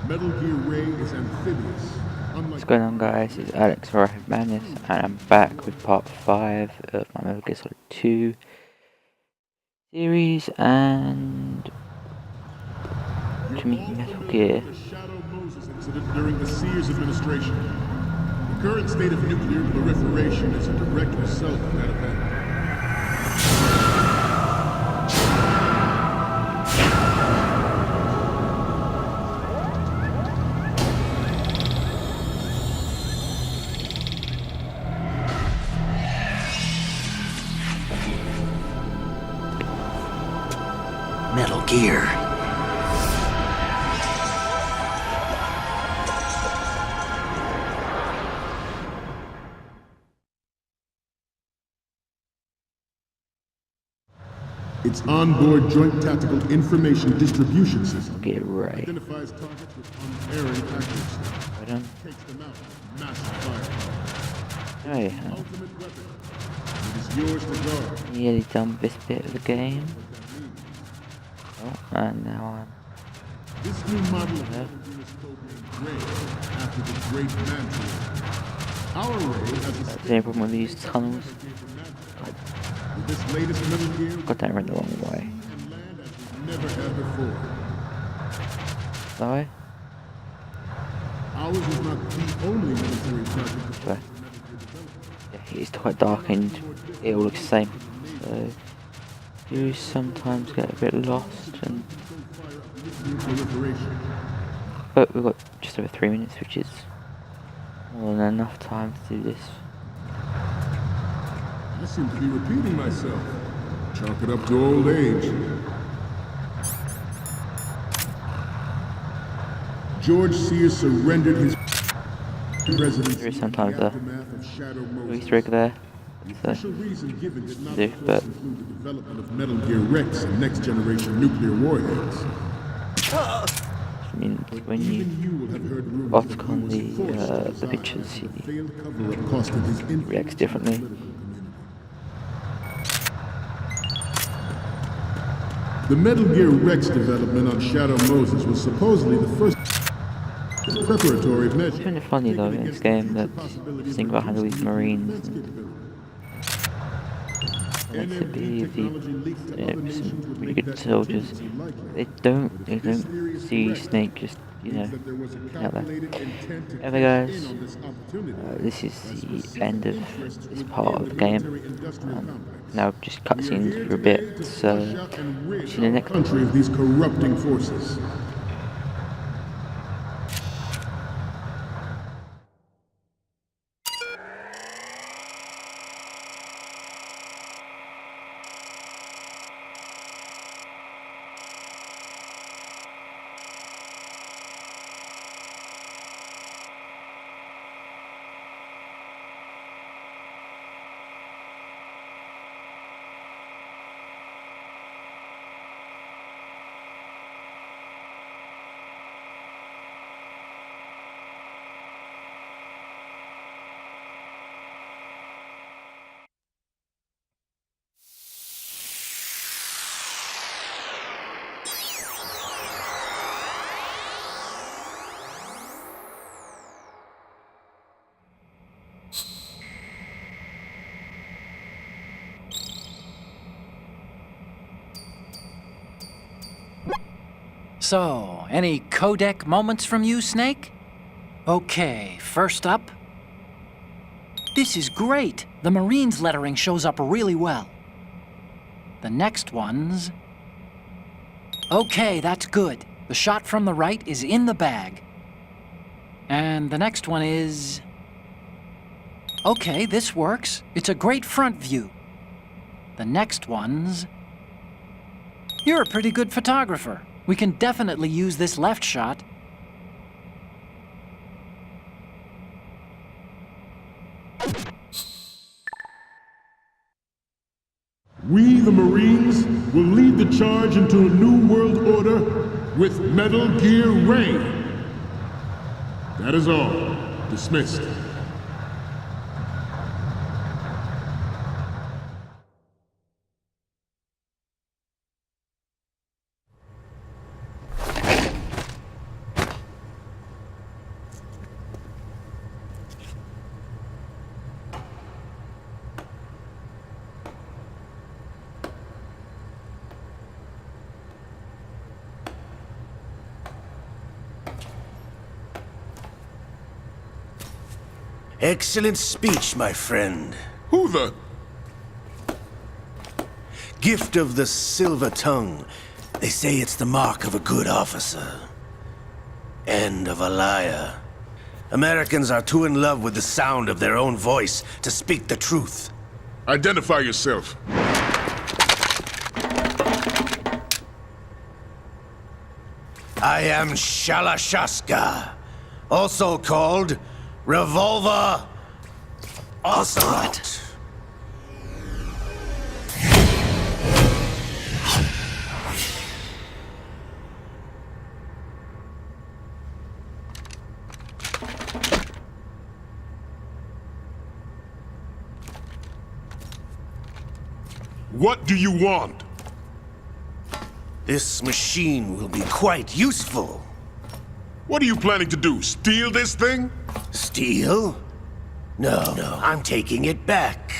Metal Gear Ray is amphibious. What's going on, guys? It's Alex Madness, and I'm back with part 5 of my Metal Gear Solid 2 series, and to meet Metal Gear. The Shadow Moses incident during the Sears administration. The current state of nuclear proliferation is a direct result of that event. Metal Gear. Its onboard joint tactical information distribution system Get Ray. identifies targets with unerring accuracy. Right on. Takes them out with massive firepower. Oh yeah. Ultimate weapon. It is yours to guard. Nearly done this bit of the game. Oh, and now This new model of Metal Gear is codenamed Ray, after the Great Mantle. Our Ray has a there's no problem with these tunnels. with this latest Metal Gear Got that written the wrong way. and land as we've never had before. That way? Ours is not the only military project This to way. Yeah, it's quite dark and it all looks the same. So you sometimes get a bit lost, and proliferation. but we've got just over 3 minutes, which is more than enough time to do this. I seem to be repeating myself. Chalk it up to old age. George Sears surrendered his presidency There is in sometimes the a aftermath of Shadow Moses. Easter egg there. The So official reason given did not, do, of but- course, include the development of Metal Gear Rex and next-generation nuclear warheads. I mean, when you Even you will have heard rumors off that he on was forced to the resign pictures, after he the failed cover-up costed his influence reacts in the differently. political community. The Metal Gear Rex development on Shadow Moses was supposedly the first preparatory measure. It's kind of funny though in this game that you think about how these Marines and to be the some really good soldiers. They don't see Snake just out there. Anyway, guys, this is the end of this part of the game. Now just cutscenes for a bit. So see you in the next. Country of these corrupting forces. So, any codec moments from you, Snake? Okay, first up. This is great. The Marines lettering shows up really well. The next one's... Okay, that's good. The shot from the right is in the bag. And the next one is... Okay, this works. It's a great front view. The next one's... You're a pretty good photographer. We can definitely use this left shot. We, the Marines, will lead the charge into a new world order with Metal Gear Ray. That is all. Dismissed. Excellent speech, my friend. Who the... Gift of the silver tongue. They say it's the mark of a good officer. And of a liar. Americans are too in love with the sound of their own voice to speak the truth. Identify yourself. I am Shalashaska, also called Revolver Ocelot. What do you want? This machine will be quite useful. What are you planning to do? Steal this thing? Steal? No, I'm taking it back.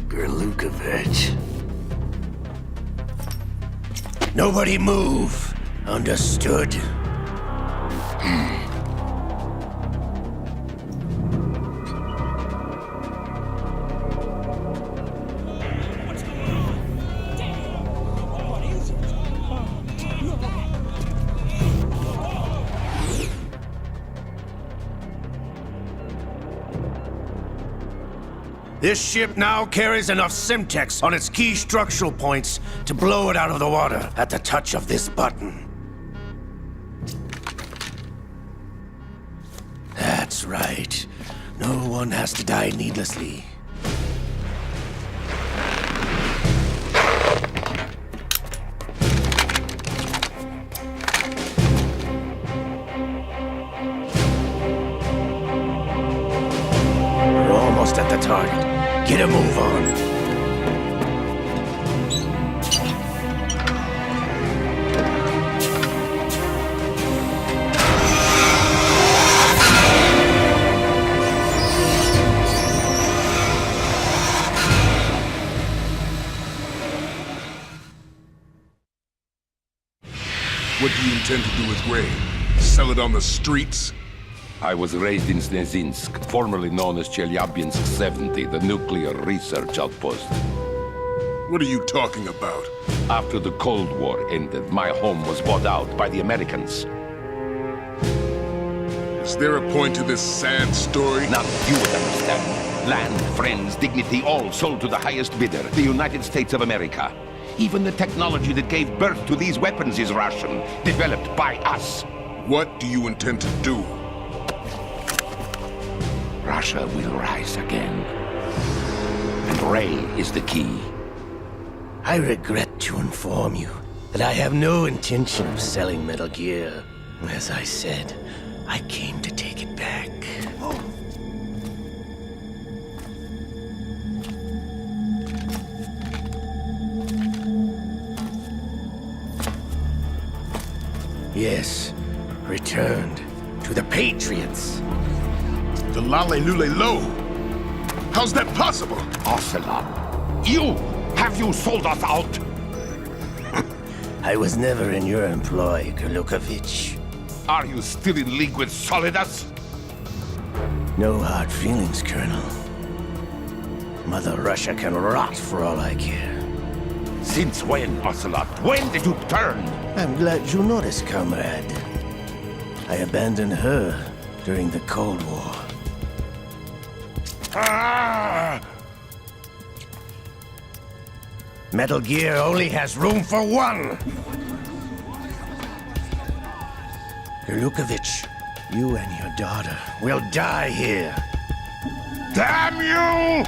Gerlukovich. Nobody move. Understood? This ship now carries enough Simtex on its key structural points to blow it out of the water at the touch of this button. That's right. No one has to die needlessly. We're almost at the target. Get a move on. What do you intend to do with Ray? Sell it on the streets? I was raised in Snezinsk, formerly known as Chelyabinsk 70, the nuclear research outpost. What are you talking about? After the Cold War ended, my home was bought out by the Americans. Is there a point to this sad story? None you would understand. Land, friends, dignity, all sold to the highest bidder, the United States of America. Even the technology that gave birth to these weapons is Russian, developed by us. What do you intend to do? Russia will rise again. And Ray is the key. I regret to inform you that I have no intention of selling Metal Gear. As I said, I came to take it back. Yes, returned to the Patriots. The Lale Lule Lo? How's that possible? Ocelot, have you sold us out? I was never in your employ, Gerlukovich. Are you still in league with Solidus? No hard feelings, Colonel. Mother Russia can rot for all I care. Since when, Ocelot? When did you turn? I'm glad you noticed, comrade. I abandoned her during the Cold War. Ah! Metal Gear only has room for one! Gerlukovich, you and your daughter will die here. Damn you!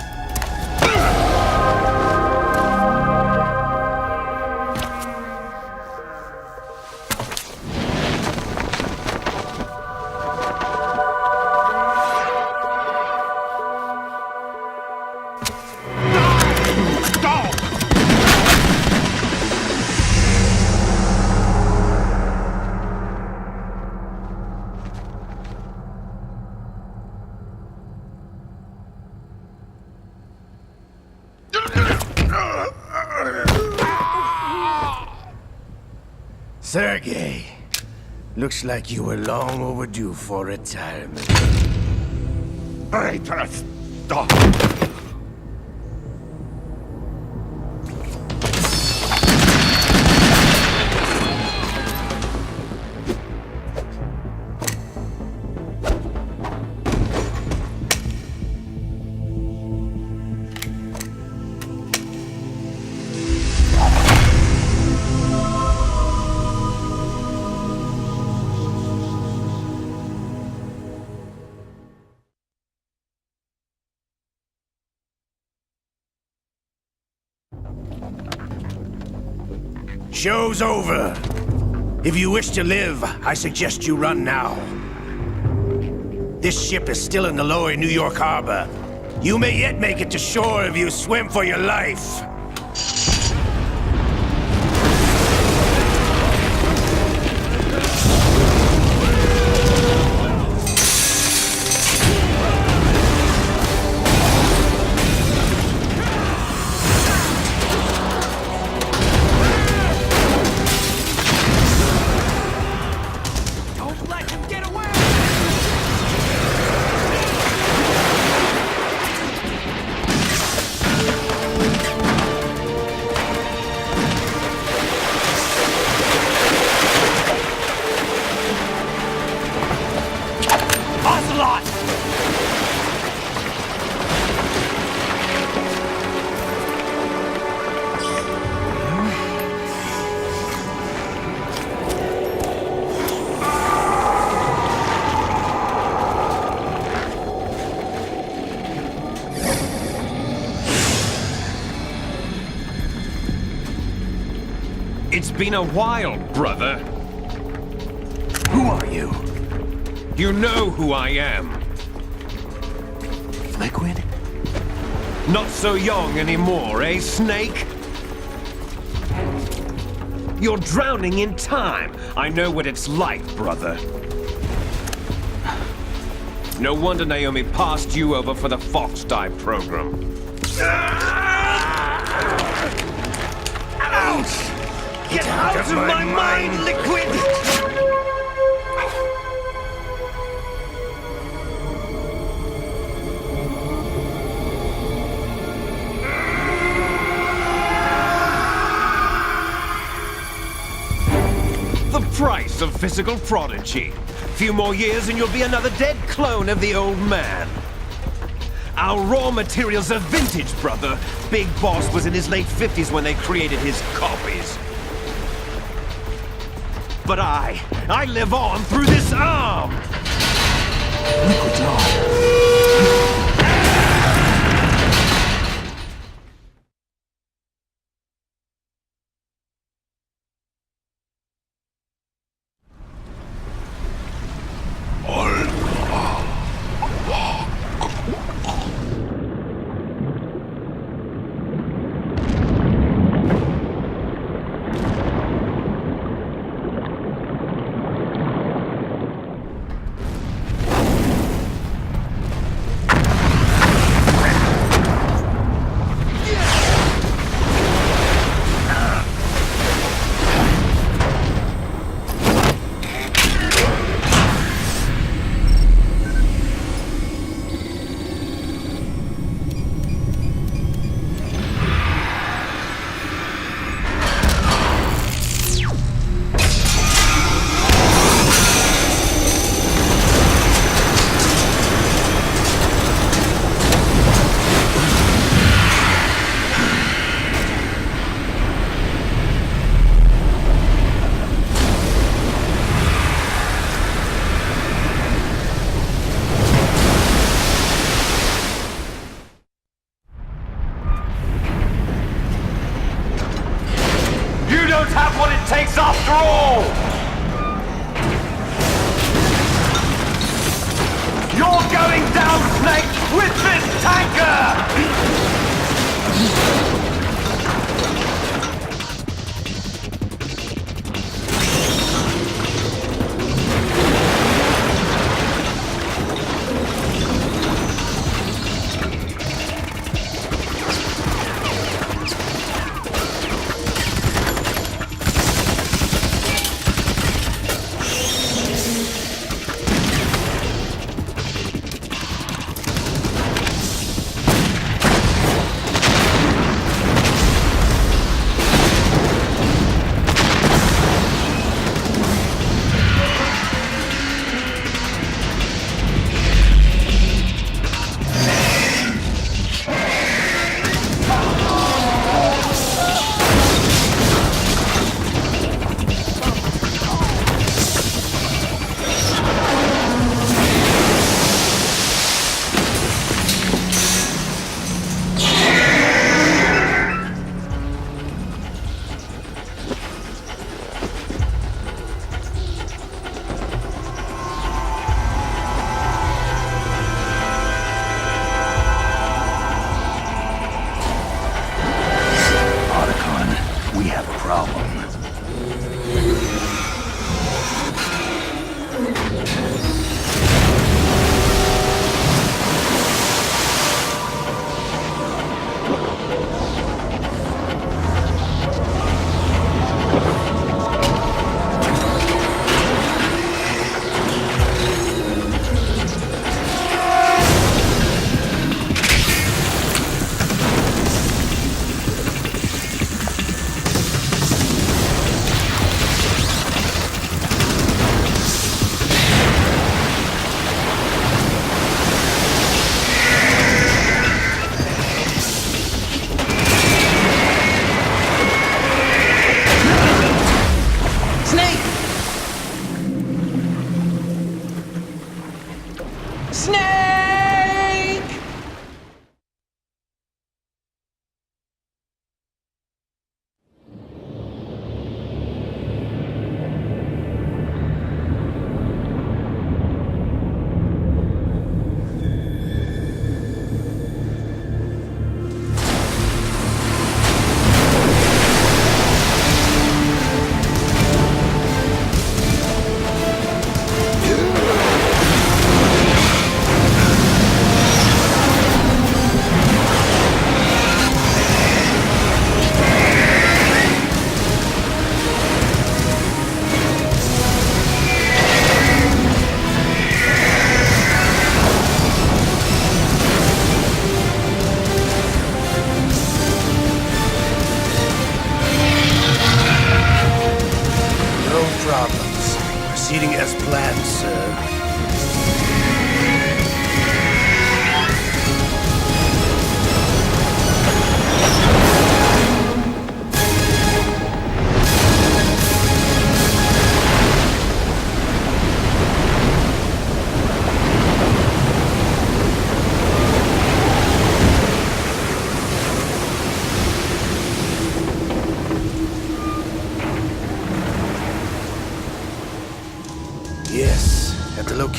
Sergei, looks like you were long overdue for retirement. Traitors! Stop! Show's over. If you wish to live, I suggest you run now. This ship is still in the lower New York harbor. You may yet make it to shore if you swim for your life. It's been a while, brother. Who are you? You know who I am. Liquid? Not so young anymore, eh, Snake? You're drowning in time. I know what it's like, brother. No wonder Naomi passed you over for the Fox Dive program. Ouch! Get out of my mind, Liquid! The price of physical prodigy. Few more years and you'll be another dead clone of the old man. Our raw materials are vintage, brother. Big Boss was in his late 50s when they created his copies. But I live on through this arm! Liquid's on.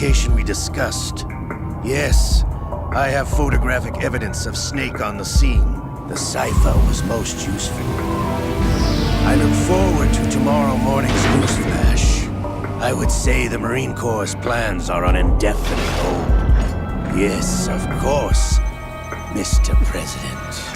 location we discussed. Yes, I have photographic evidence of Snake on the scene. The cipher was most useful. I look forward to tomorrow morning's news flash. I would say the Marine Corps' plans are on indefinite hold. Yes, of course, Mr. President.